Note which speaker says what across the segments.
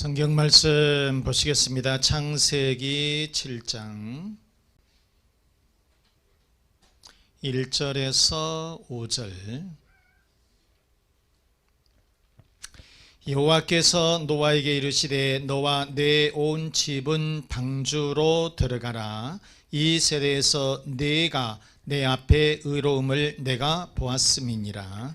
Speaker 1: 성경 말씀 보시겠습니다. 창세기 7장 1절에서 5절. 여호와께서 노아에게 이르시되 너와 내 온 집은 방주로 들어가라. 이 세대에서 네가 내 앞에 의로움을 내가 보았음이니라.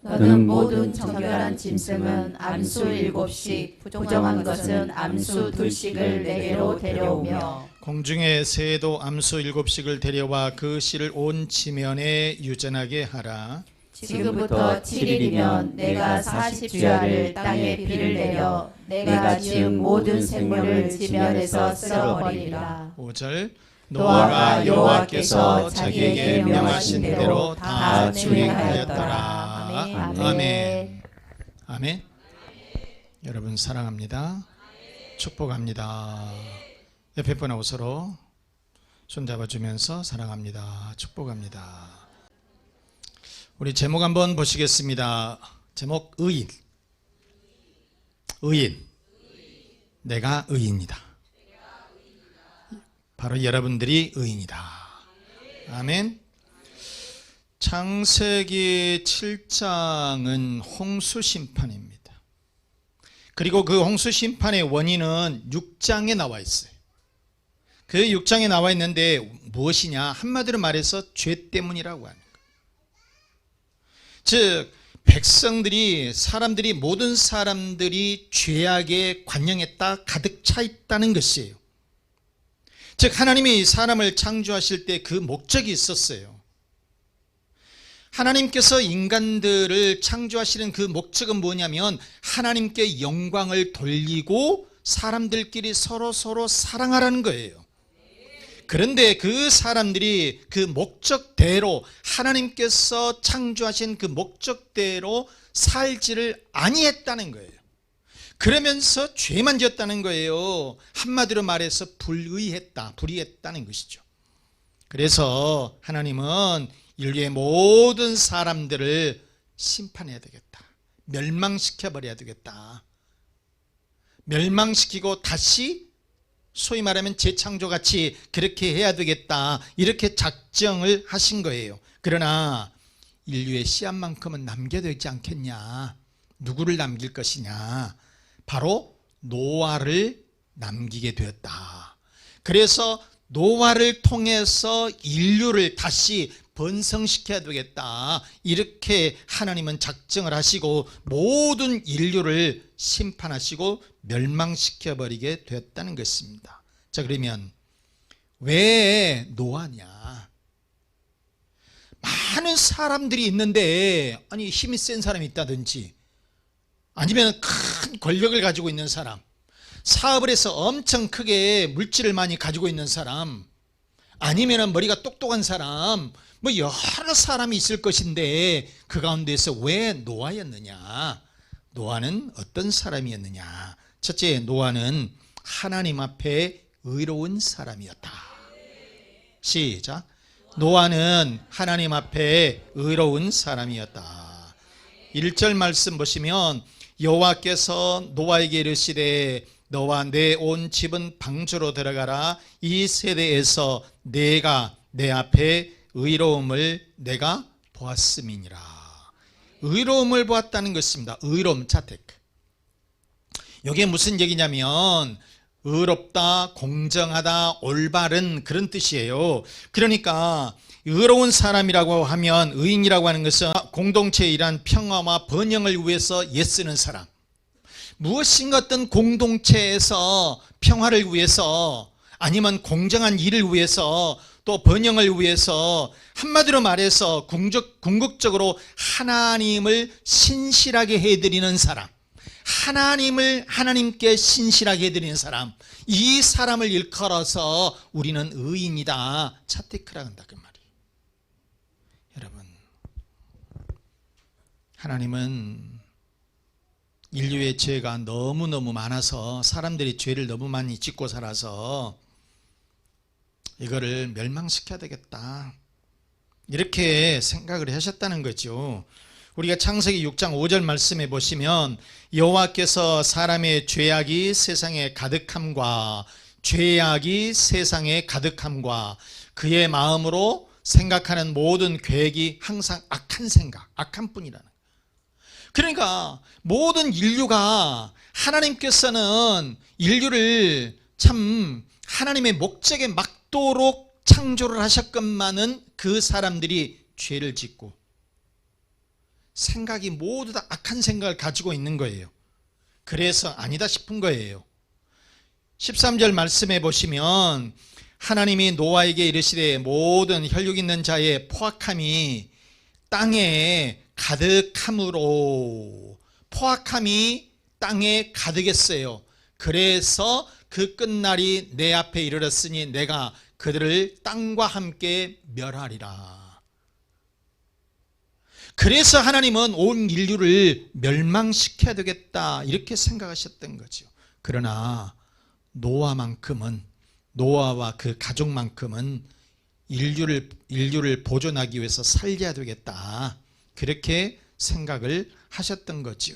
Speaker 2: 너는 모든 정결한 짐승은 암수 7씩, 부정한 것은 암수 2씩을 내게로 데려오며
Speaker 1: 공중의 새도 암수 7씩을 데려와 그 씨를 온 지면에 유전하게 하라.
Speaker 2: 지금부터 7일이면 내가 40주야를 땅에 비를 내려 내가 지은 모든 생물을 지면에서 썰어버리리라.
Speaker 1: 5절.
Speaker 2: 노아가 여호와께서 자기에게 명하신 대로 다 준행하였더라.
Speaker 1: 아멘. 아멘. 여러분 사랑합니다. 축복합니다. 옆에 분하고 서로 손잡아주면서 사랑합니다. 축복합니다. 우리 제목 한번 보시겠습니다. 제목 의인. 의인. 내가 의인이다. 바로 여러분들이 의인이다. 아멘. 창세기 7장은 홍수 심판입니다. 그리고 그 홍수 심판의 원인은 6장에 나와 있어요. 그 6장에 나와 있는데 무엇이냐? 한마디로 말해서 죄 때문이라고 하는 거예요. 즉 사람들이 모든 사람들이 죄악에 관영했다, 가득 차 있다는 것이에요. 즉 하나님이 사람을 창조하실 때 그 목적이 있었어요. 하나님께서 인간들을 창조하시는 그 목적은 뭐냐면 하나님께 영광을 돌리고 사람들끼리 서로 사랑하라는 거예요. 그런데 그 사람들이 그 목적대로, 하나님께서 창조하신 그 목적대로 살지를 아니했다는 거예요. 그러면서 죄만 지었다는 거예요. 한마디로 말해서 불의했다는 것이죠. 그래서 하나님은 인류의 모든 사람들을 심판해야 되겠다. 멸망시켜버려야 되겠다. 멸망시키고 다시 소위 말하면 재창조같이 그렇게 해야 되겠다. 이렇게 작정을 하신 거예요. 그러나 인류의 씨앗만큼은 남겨야 되지 않겠냐. 누구를 남길 것이냐. 바로 노아를 남기게 되었다. 그래서 노아를 통해서 인류를 다시 번성시켜야 되겠다. 이렇게 하나님은 작정을 하시고 모든 인류를 심판하시고 멸망시켜버리게 되었다는 것입니다. 자, 그러면 왜 노아냐? 많은 사람들이 있는데, 아니 힘이 센 사람이 있다든지 아니면 큰 권력을 가지고 있는 사람, 사업을 해서 엄청 크게 물질을 많이 가지고 있는 사람, 아니면 머리가 똑똑한 사람, 뭐 여러 사람이 있을 것인데 그 가운데서 왜 노아였느냐? 노아는 어떤 사람이었느냐? 첫째, 노아는 하나님 앞에 의로운 사람이었다. 시작. 노아는 하나님 앞에 의로운 사람이었다. 1절 말씀 보시면 여호와께서 노아에게 이르시되 너와 내 온 집은 방주로 들어가라. 이 세대에서 내가 내 앞에 의로움을 내가 보았음이니라. 의로움을 보았다는 것입니다. 의로움, 자테크. 이게 무슨 얘기냐면 의롭다, 공정하다, 올바른 그런 뜻이에요. 그러니까 의로운 사람이라고 하면, 의인이라고 하는 것은 공동체의 일한 평화와 번영을 위해서 애쓰는 사람, 무엇인가 어떤 공동체에서 평화를 위해서 아니면 공정한 일을 위해서 또 번영을 위해서, 한마디로 말해서 궁극적으로 하나님을 신실하게 해드리는 사람, 하나님께 신실하게 해드리는 사람, 이 사람을 일컬어서 우리는 의인이다, 차테크라 한다 그 말이에요. 여러분, 하나님은 인류의 죄가 너무너무 많아서, 사람들이 죄를 너무 많이 짓고 살아서 이거를 멸망시켜야 되겠다, 이렇게 생각을 하셨다는 거죠. 우리가 창세기 6장 5절 말씀에 보시면 여호와께서 사람의 죄악이 세상에 가득함과 그의 마음으로 생각하는 모든 계획이 항상 악한 생각, 악한 뿐이라는. 그러니까 모든 인류가 하나님께서는 인류를 참 하나님의 목적에 맞도록 창조를 하셨건만은 그 사람들이 죄를 짓고 생각이 모두 다 악한 생각을 가지고 있는 거예요. 그래서 아니다 싶은 거예요. 13절 말씀에 보시면 하나님이 노아에게 이르시되 모든 혈육 있는 자의 포악함이 땅에 가득함으로, 포악함이 땅에 가득했어요. 그래서 그 끝날이 내 앞에 이르렀으니 내가 그들을 땅과 함께 멸하리라. 그래서 하나님은 온 인류를 멸망시켜야 되겠다 이렇게 생각하셨던 거죠. 그러나 노아와 그 가족만큼은 인류를 보존하기 위해서 살려야 되겠다 그렇게 생각을 하셨던 거죠.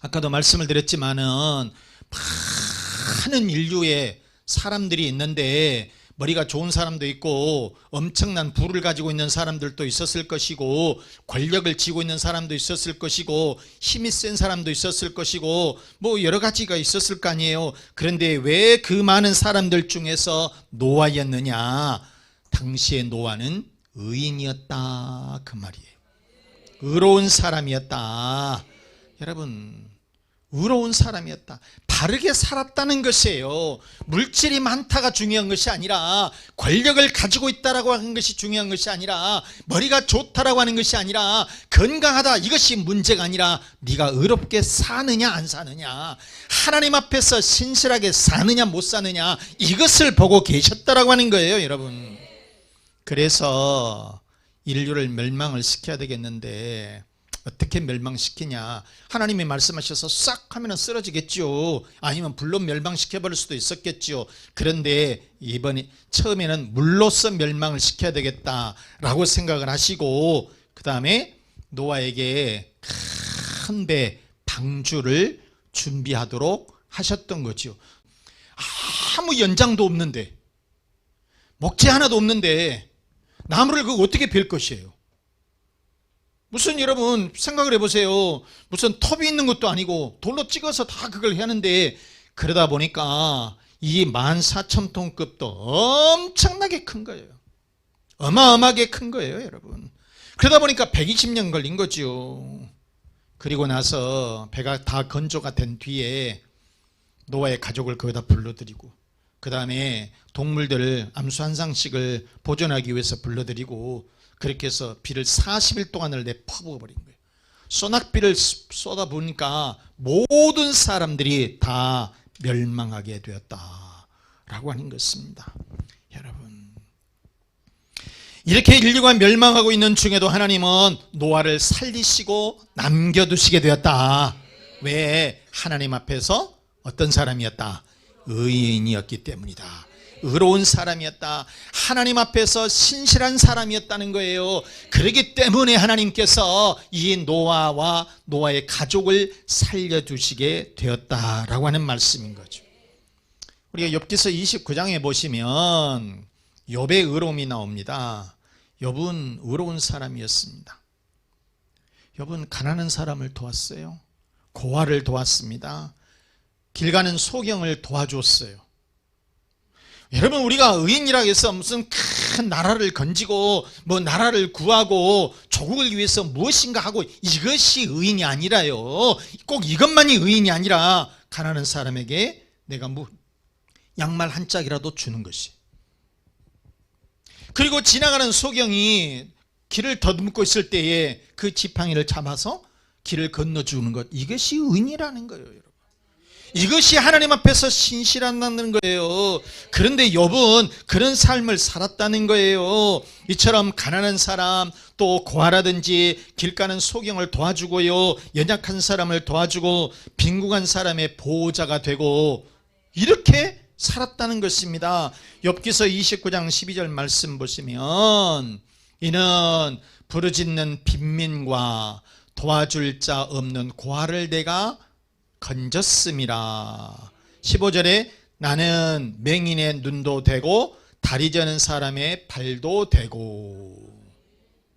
Speaker 1: 아까도 말씀을 드렸지만은 많은 인류의 사람들이 있는데 머리가 좋은 사람도 있고 엄청난 부를 가지고 있는 사람들도 있었을 것이고 권력을 쥐고 있는 사람도 있었을 것이고 힘이 센 사람도 있었을 것이고 뭐 여러 가지가 있었을 거 아니에요. 그런데 왜 그 많은 사람들 중에서 노아였느냐? 당시의 노아는 의인이었다 그 말이에요. 의로운 사람이었다. 여러분, 의로운 사람이었다. 바르게 살았다는 것이에요. 물질이 많다가 중요한 것이 아니라, 권력을 가지고 있다라고 하는 것이 중요한 것이 아니라, 머리가 좋다라고 하는 것이 아니라, 건강하다 이것이 문제가 아니라 네가 의롭게 사느냐 안 사느냐, 하나님 앞에서 신실하게 사느냐 못 사느냐, 이것을 보고 계셨다라고 하는 거예요, 여러분. 그래서 인류를 멸망을 시켜야 되겠는데 어떻게 멸망시키냐? 하나님이 말씀하셔서 싹 하면 쓰러지겠죠. 아니면 불로 멸망시켜버릴 수도 있었겠죠. 그런데 처음에는 물로써 멸망을 시켜야 되겠다라고 생각을 하시고, 그 다음에 노아에게 큰 배 방주를 준비하도록 하셨던 거죠. 아무 연장도 없는데, 목재 하나도 없는데 나무를 그거 어떻게 벨 것이에요? 무슨, 여러분 생각을 해보세요. 무슨 톱이 있는 것도 아니고 돌로 찍어서 다 그걸 하는데, 그러다 보니까 이 14,000톤급도 엄청나게 큰 거예요. 어마어마하게 큰 거예요, 여러분. 그러다 보니까 120년 걸린 거죠. 그리고 나서 배가 다 건조가 된 뒤에 노아의 가족을 거기다 불러들이고, 그 다음에 동물들을 암수 한 쌍씩을 보존하기 위해서 불러들이고, 그렇게 해서 비를 40일 동안을 퍼부어버린 거예요. 소낙비를 쏟아보니까 모든 사람들이 다 멸망하게 되었다라고 하는 것입니다. 여러분, 이렇게 인류가 멸망하고 있는 중에도 하나님은 노아를 살리시고 남겨두시게 되었다. 왜? 하나님 앞에서 어떤 사람이었다? 의인이었기 때문이다. 의로운 사람이었다. 하나님 앞에서 신실한 사람이었다는 거예요. 그렇기 때문에 하나님께서 이 노아와 노아의 가족을 살려주시게 되었다라고 하는 말씀인 거죠. 우리가 욥기서 29장에 보시면 욥의 의로움이 나옵니다. 욥은 의로운 사람이었습니다. 욥은 가난한 사람을 도왔어요. 고아를 도왔습니다. 길 가는 소경을 도와줬어요. 여러분, 우리가 의인이라고 해서 무슨 큰 나라를 건지고 뭐 나라를 구하고 조국을 위해서 무엇인가 하고 이것이 의인이 아니라요. 꼭 이것만이 의인이 아니라 가난한 사람에게 내가 양말 한 짝이라도 주는 것이, 그리고 지나가는 소경이 길을 더듬고 있을 때에 그 지팡이를 잡아서 길을 건너주는 것, 이것이 의인이라는 거예요, 여러분. 이것이 하나님 앞에서 신실하다는 거예요. 그런데 욥은 그런 삶을 살았다는 거예요. 이처럼 가난한 사람, 또 고아라든지 길 가는 소경을 도와주고요, 연약한 사람을 도와주고 빈궁한 사람의 보호자가 되고 이렇게 살았다는 것입니다. 욥기서 29장 12절 말씀 보시면 이는 부르짖는 빈민과 도와줄 자 없는 고아를 내가 건졌음이라. 15절에 나는 맹인의 눈도 되고 다리 저는 사람의 발도 되고.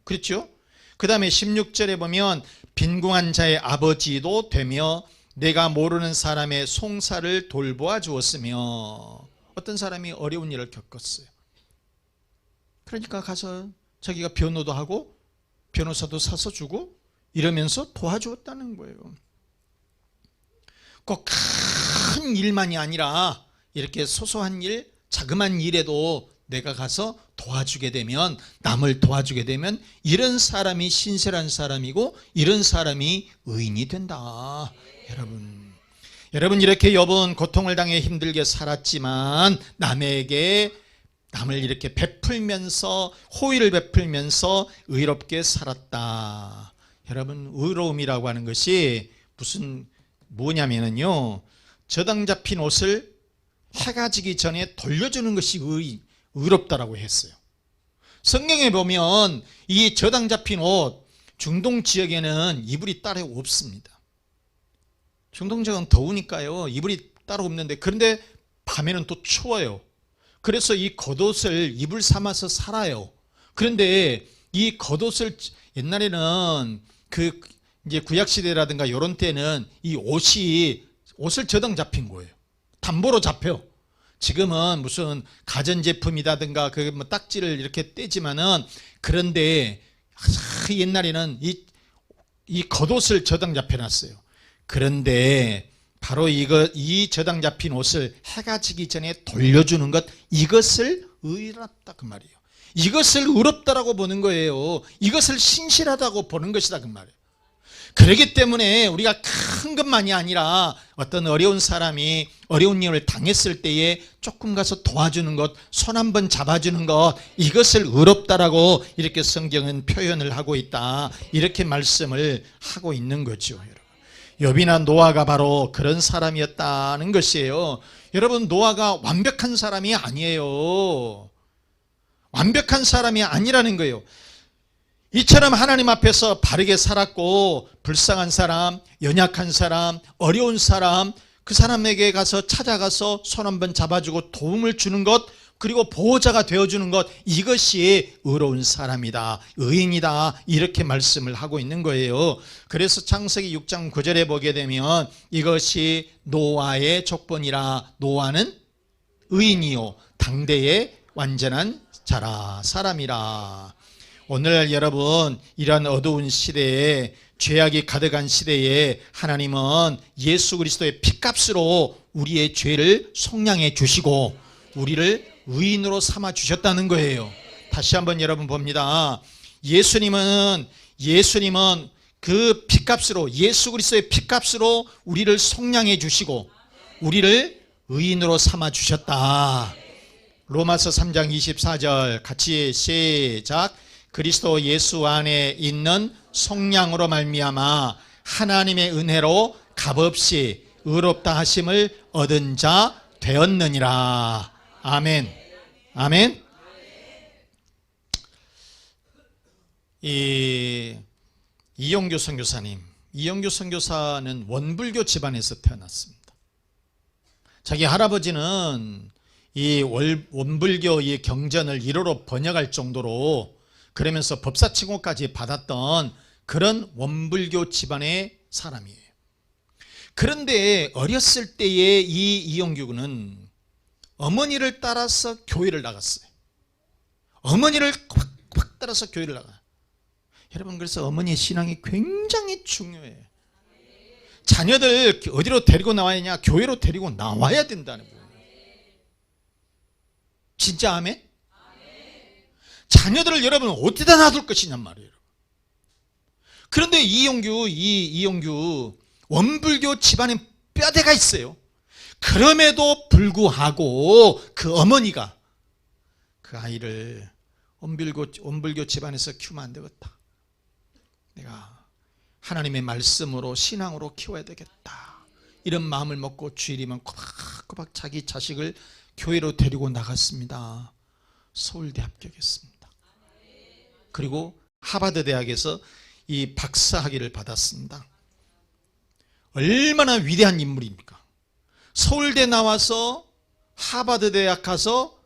Speaker 1: 그렇죠? 그 다음에 16절에 보면 빈궁한 자의 아버지도 되며 내가 모르는 사람의 송사를 돌보아 주었으며. 어떤 사람이 어려운 일을 겪었어요. 그러니까 가서 자기가 변호도 하고 변호사도 사서 주고 이러면서 도와주었다는 거예요. 꼭 큰 일만이 아니라 이렇게 소소한 일, 자그만 일에도 내가 가서 도와주게 되면, 남을 도와주게 되면 이런 사람이 신실한 사람이고 이런 사람이 의인이 된다. 여러분 이렇게 여분 고통을 당해 힘들게 살았지만 남을 이렇게 베풀면서, 호의를 베풀면서 의롭게 살았다. 여러분, 의로움이라고 하는 것이 뭐냐면요, 저당 잡힌 옷을 해가 지기 전에 돌려주는 것이 의롭다라고 했어요. 성경에 보면 이 저당 잡힌 옷, 중동 지역에는 이불이 따로 없습니다. 중동 지역은 더우니까요, 이불이 따로 없는데, 그런데 밤에는 또 추워요. 그래서 이 겉옷을 이불 삼아서 살아요. 그런데 이 겉옷을, 옛날에는 이제 구약시대라든가 이런 때는 이 옷을 저당 잡힌 거예요. 담보로 잡혀. 지금은 무슨 가전제품이라든가 뭐 딱지를 이렇게 떼지만은, 그런데 옛날에는 이 겉옷을 저당 잡혀놨어요. 그런데 바로 이 저당 잡힌 옷을 해가 지기 전에 돌려주는 것, 이것을 의롭다 그 말이에요. 이것을 의롭다라고 보는 거예요. 이것을 신실하다고 보는 것이다 그 말이에요. 그렇기 때문에 우리가 큰 것만이 아니라 어떤 어려운 사람이 어려운 일을 당했을 때에 조금 가서 도와주는 것, 손 한번 잡아주는 것, 이것을 의롭다라고 이렇게 성경은 표현을 하고 있다, 이렇게 말씀을 하고 있는 거죠. 욥이나 노아가 바로 그런 사람이었다는 것이에요. 여러분, 노아가 완벽한 사람이 아니에요. 완벽한 사람이 아니라는 거예요. 이처럼 하나님 앞에서 바르게 살았고, 불쌍한 사람, 연약한 사람, 어려운 사람, 그 사람에게 찾아가서 손 한번 잡아주고 도움을 주는 것, 그리고 보호자가 되어주는 것, 이것이 의로운 사람이다, 의인이다, 이렇게 말씀을 하고 있는 거예요. 그래서 창세기 6장 9절에 보게 되면 이것이 노아의 족본이라. 노아는 의인이요 당대의 완전한 자라, 사람이라. 오늘날 여러분, 이러한 어두운 시대에, 죄악이 가득한 시대에 하나님은 예수 그리스도의 피값으로 우리의 죄를 속량해 주시고 우리를 의인으로 삼아 주셨다는 거예요. 다시 한번 여러분 봅니다. 예수님은 그 피값으로, 예수 그리스도의 피값으로 우리를 속량해 주시고 우리를 의인으로 삼아 주셨다. 로마서 3장 24절 같이 시작. 그리스도 예수 안에 있는 속량으로 말미암아 하나님의 은혜로 값없이 의롭다 하심을 얻은 자 되었느니라. 아멘. 아멘. 이용규 선교사는 원불교 집안에서 태어났습니다. 자기 할아버지는 이 원불교 이 경전을 일어로 번역할 정도로, 그러면서 법사칭호까지 받았던 그런 원불교 집안의 사람이에요. 그런데 어렸을 때에 이용규는 어머니를 따라서 교회를 나갔어요. 어머니를 확 따라서 교회를 나가요. 여러분, 그래서 어머니의 신앙이 굉장히 중요해요. 자녀들 어디로 데리고 나와야 하냐? 교회로 데리고 나와야 된다는 거예요. 진짜 아멘? 자녀들을 여러분 어디다 놔둘 것이냔 말이에요. 그런데 이용규 원불교 집안에 뼈대가 있어요. 그럼에도 불구하고 그 어머니가 그 아이를 원불교 집안에서 키우면 안 되겠다, 내가 하나님의 말씀으로 신앙으로 키워야 되겠다, 이런 마음을 먹고 주일이면 꼬박꼬박 자기 자식을 교회로 데리고 나갔습니다. 서울대 합격했습니다. 그리고 하버드 대학에서 이 박사학위를 받았습니다. 얼마나 위대한 인물입니까? 서울대 나와서 하버드 대학 가서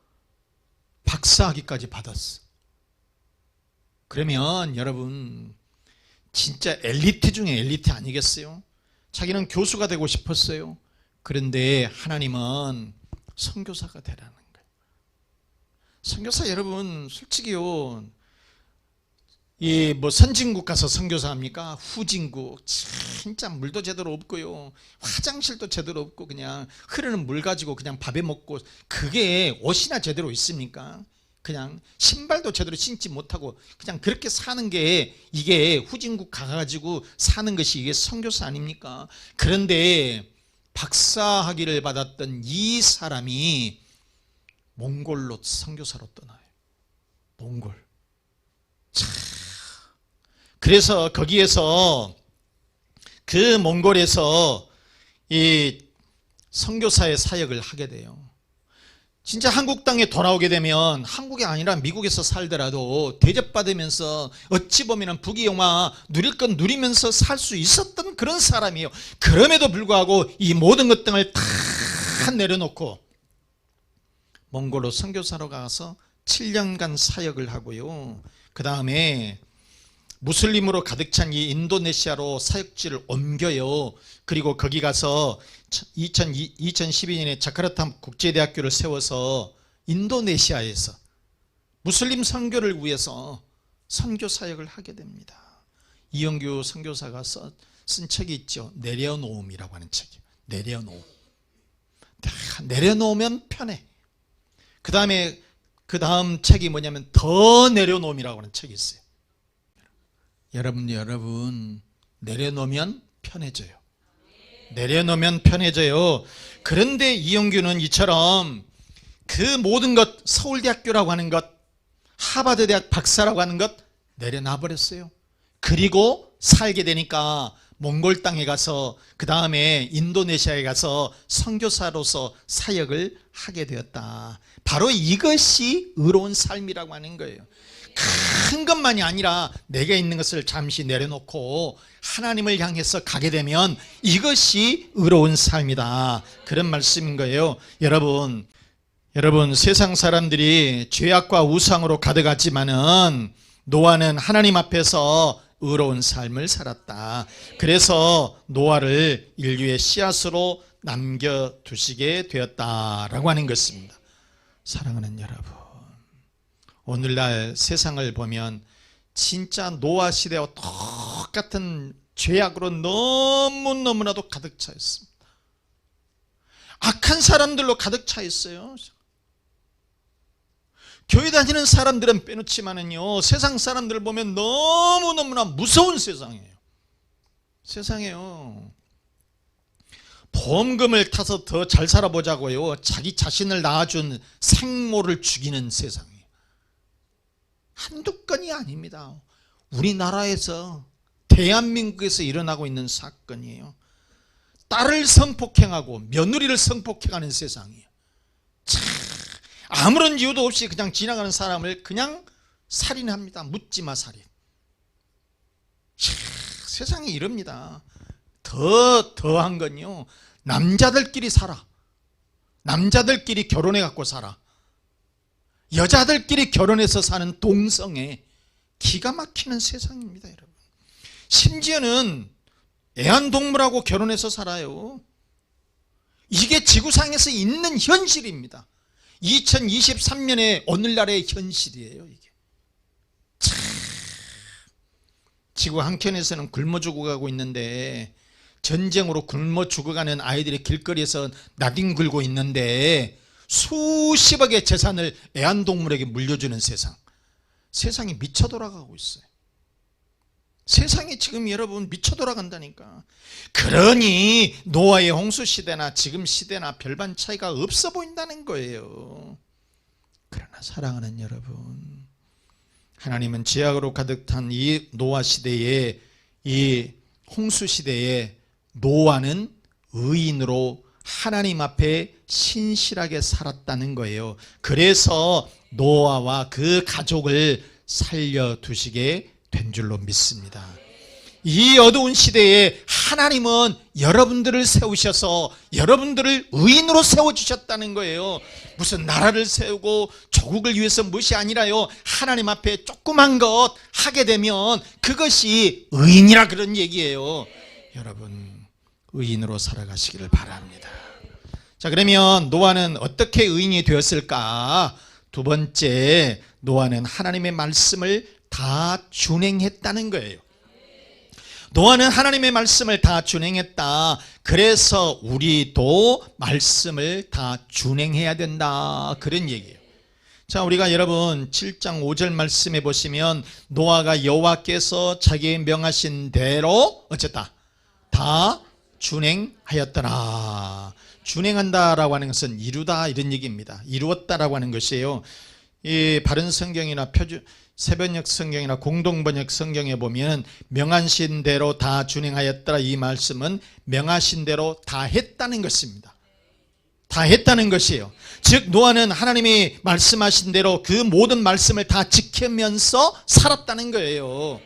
Speaker 1: 박사학위까지 받았어. 그러면 여러분 진짜 엘리트 중에 엘리트 아니겠어요? 자기는 교수가 되고 싶었어요. 그런데 하나님은 선교사가 되라는 거예요. 선교사 여러분 솔직히요, 이 뭐 선진국 가서 선교사 합니까? 후진국 진짜 물도 제대로 없고요, 화장실도 제대로 없고 그냥 흐르는 물 가지고 그냥 밥에 먹고, 그게 옷이나 제대로 있습니까? 그냥 신발도 제대로 신지 못하고 그냥 그렇게 사는 게 이게 후진국 가가지고 사는 것이 이게 선교사 아닙니까? 그런데 박사학위를 받았던 이 사람이 몽골로 선교사로 떠나요. 몽골. 참. 그래서 거기에서 그 몽골에서 이 선교사의 사역을 하게 돼요. 진짜 한국 땅에 돌아오게 되면 한국이 아니라 미국에서 살더라도 대접받으면서 어찌 보면 부귀영화 누릴 건 누리면서 살 수 있었던 그런 사람이에요. 그럼에도 불구하고 이 모든 것들을 다 내려놓고 몽골로 선교사로 가서 7년간 사역을 하고요. 그 다음에 무슬림으로 가득 찬 이 인도네시아로 사역지를 옮겨요. 그리고 거기 가서 2012년에 자카르타 국제대학교를 세워서 인도네시아에서 무슬림 선교를 위해서 선교 사역을 하게 됩니다. 이영규 선교사가 쓴 책이 있죠. 내려놓음이라고 하는 책이에요. 내려놓음. 내려놓으면 편해. 그 다음 책이 뭐냐면 더 내려놓음이라고 하는 책이 있어요. 여러분 내려놓으면 편해져요. 내려놓으면 편해져요. 그런데 이영규는 이처럼 그 모든 것, 서울대학교라고 하는 것, 하버드 대학 박사라고 하는 것 내려놔 버렸어요. 그리고 살게 되니까 몽골 땅에 가서 그 다음에 인도네시아에 가서 선교사로서 사역을 하게 되었다. 바로 이것이 의로운 삶이라고 하는 거예요. 큰 것만이 아니라 내게 있는 것을 잠시 내려놓고 하나님을 향해서 가게 되면 이것이 의로운 삶이다. 그런 말씀인 거예요. 여러분 세상 사람들이 죄악과 우상으로 가득하지만은 노아는 하나님 앞에서 의로운 삶을 살았다. 그래서 노아를 인류의 씨앗으로 남겨두시게 되었다라고 하는 것입니다. 사랑하는 여러분, 오늘날 세상을 보면 진짜 노아 시대와 똑같은 죄악으로 너무나도 가득 차 있습니다. 악한 사람들로 가득 차 있어요. 교회 다니는 사람들은 빼놓지만은요, 세상 사람들을 보면 너무너무나 무서운 세상이에요. 세상에요. 보험금을 타서 더 잘 살아보자고요, 자기 자신을 낳아준 생모를 죽이는 세상이에요. 한두 건이 아닙니다. 우리나라에서, 대한민국에서 일어나고 있는 사건이에요. 딸을 성폭행하고 며느리를 성폭행하는 세상이에요. 참, 아무런 이유도 없이 그냥 지나가는 사람을 그냥 살인합니다. 묻지마 살인. 세상이 이럽니다. 더한 건요, 남자들끼리 살아. 남자들끼리 결혼해 갖고 살아. 여자들끼리 결혼해서 사는 동성애, 기가 막히는 세상입니다, 여러분. 심지어는 애완동물하고 결혼해서 살아요. 이게 지구상에서 있는 현실입니다. 2023년의 오늘날의 현실이에요, 이게. 참, 지구 한켠에서는 굶어 죽어가고 있는데, 전쟁으로 굶어 죽어가는 아이들이 길거리에서 나뒹굴고 있는데, 수십억의 재산을 애완동물에게 물려주는 세상. 세상이 미쳐 돌아가고 있어요. 세상이 지금 여러분 미쳐 돌아간다니까. 그러니 노아의 홍수시대나 지금 시대나 별반 차이가 없어 보인다는 거예요. 그러나 사랑하는 여러분, 하나님은 죄악으로 가득 탄 이 노아 시대에, 이 홍수시대에 노아는 의인으로 하나님 앞에 신실하게 살았다는 거예요. 그래서 노아와 그 가족을 살려두시게 된 줄로 믿습니다. 이 어두운 시대에 하나님은 여러분들을 세우셔서 여러분들을 의인으로 세워주셨다는 거예요. 무슨 나라를 세우고 조국을 위해서 무엇이 아니라요, 하나님 앞에 조그만 것 하게 되면 그것이 의인이라 그런 얘기예요. 여러분, 의인으로 살아가시기를 바랍니다. 자, 그러면 노아는 어떻게 의인이 되었을까? 두 번째, 노아는 하나님의 말씀을 다 준행했다는 거예요. 노아는 하나님의 말씀을 다 준행했다. 그래서 우리도 말씀을 다 준행해야 된다, 그런 얘기예요. 자, 우리가 여러분 7장 5절 말씀에 보시면 노아가 여호와께서 자기의 명하신 대로 어쨌다, 다 준행하였더라. 준행한다라고 하는 것은 이루다, 이런 얘기입니다. 이루었다라고 하는 것이에요. 이 바른 성경이나 새번역 성경이나 공동번역 성경에 보면 명하신 대로 다 준행하였더라, 이 말씀은 명하신 대로 다 했다는 것입니다. 다 했다는 것이에요. 즉 노아는 하나님이 말씀하신 대로 그 모든 말씀을 다 지키면서 살았다는 거예요.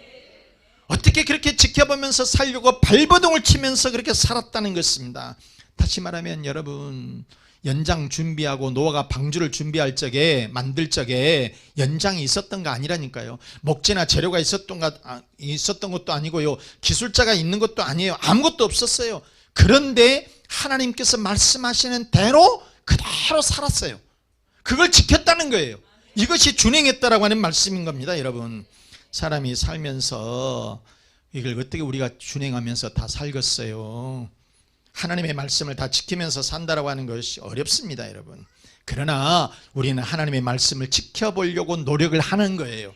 Speaker 1: 어떻게 그렇게 지켜보면서 살려고 발버둥을 치면서 그렇게 살았다는 것입니다. 다시 말하면 여러분, 연장 준비하고 노아가 방주를 준비할 적에, 만들 적에 연장이 있었던 거 아니라니까요. 목재나 재료가 있었던 것도 아니고요, 기술자가 있는 것도 아니에요. 아무것도 없었어요. 그런데 하나님께서 말씀하시는 대로 그대로 살았어요. 그걸 지켰다는 거예요. 이것이 준행했다라고 하는 말씀인 겁니다. 여러분, 사람이 살면서 이걸 어떻게 우리가 준행하면서 다 살겠어요? 하나님의 말씀을 다 지키면서 산다라고 하는 것이 어렵습니다, 여러분. 그러나 우리는 하나님의 말씀을 지켜보려고 노력을 하는 거예요.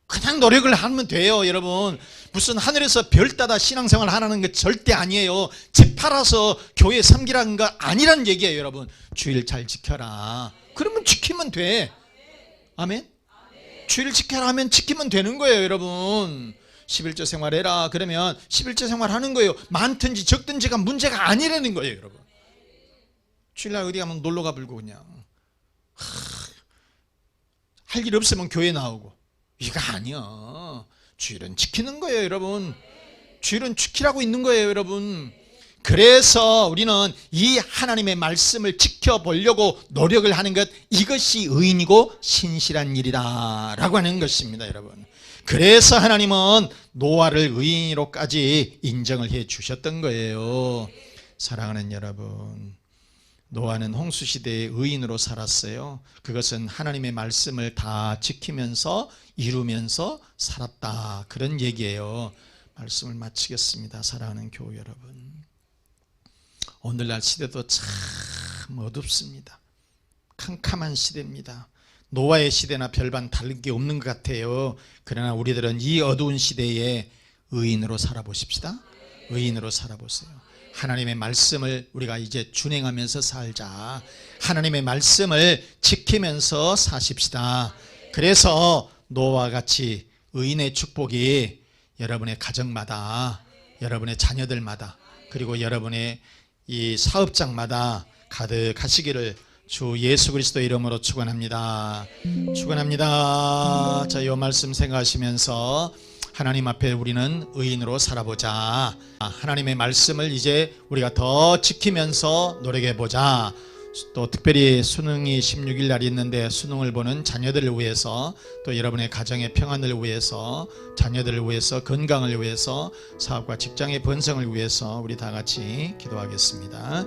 Speaker 1: 그냥 노력을 하면 돼요, 여러분. 무슨 하늘에서 별 따다 신앙생활 하라는 게 절대 아니에요. 집 팔아서 교회 섬기라는 거 아니란 얘기예요, 여러분. 주일 잘 지켜라. 그러면 지키면 돼. 아멘? 주일 지켜라 하면 지키면 되는 거예요, 여러분. 11조 생활해라 그러면 11조 생활하는 거예요. 많든지 적든지가 문제가 아니라는 거예요, 여러분. 주일날 어디 가면 놀러가 불고 그냥 할 일 없으면 교회 나오고, 이거 아니야. 주일은 지키는 거예요, 여러분. 주일은 지키라고 있는 거예요, 여러분. 그래서 우리는 이 하나님의 말씀을 지켜보려고 노력을 하는 것, 이것이 의인이고 신실한 일이다 라고 하는 것입니다, 여러분. 그래서 하나님은 노아를 의인으로까지 인정을 해 주셨던 거예요. 사랑하는 여러분, 노아는 홍수시대의 의인으로 살았어요. 그것은 하나님의 말씀을 다 지키면서 이루면서 살았다, 그런 얘기예요. 말씀을 마치겠습니다. 사랑하는 교우 여러분, 오늘날 시대도 참 어둡습니다. 캄캄한 시대입니다. 노아의 시대나 별반 다른 게 없는 것 같아요. 그러나 우리들은 이 어두운 시대에 의인으로 살아보십시다. 의인으로 살아보세요. 하나님의 말씀을 우리가 이제 준행하면서 살자. 하나님의 말씀을 지키면서 사십시다. 그래서 노아와 같이 의인의 축복이 여러분의 가정마다, 여러분의 자녀들마다, 그리고 여러분의 이 사업장마다 가득하시기를 주 예수 그리스도 이름으로 축원합니다. 축원합니다. 자, 이 말씀 생각하시면서 하나님 앞에 우리는 의인으로 살아보자. 하나님의 말씀을 이제 우리가 더 지키면서 노력해보자. 또 특별히 수능이 16일 날이 있는데 수능을 보는 자녀들을 위해서, 또 여러분의 가정의 평안을 위해서, 자녀들을 위해서, 건강을 위해서, 사업과 직장의 번성을 위해서 우리 다 같이 기도하겠습니다.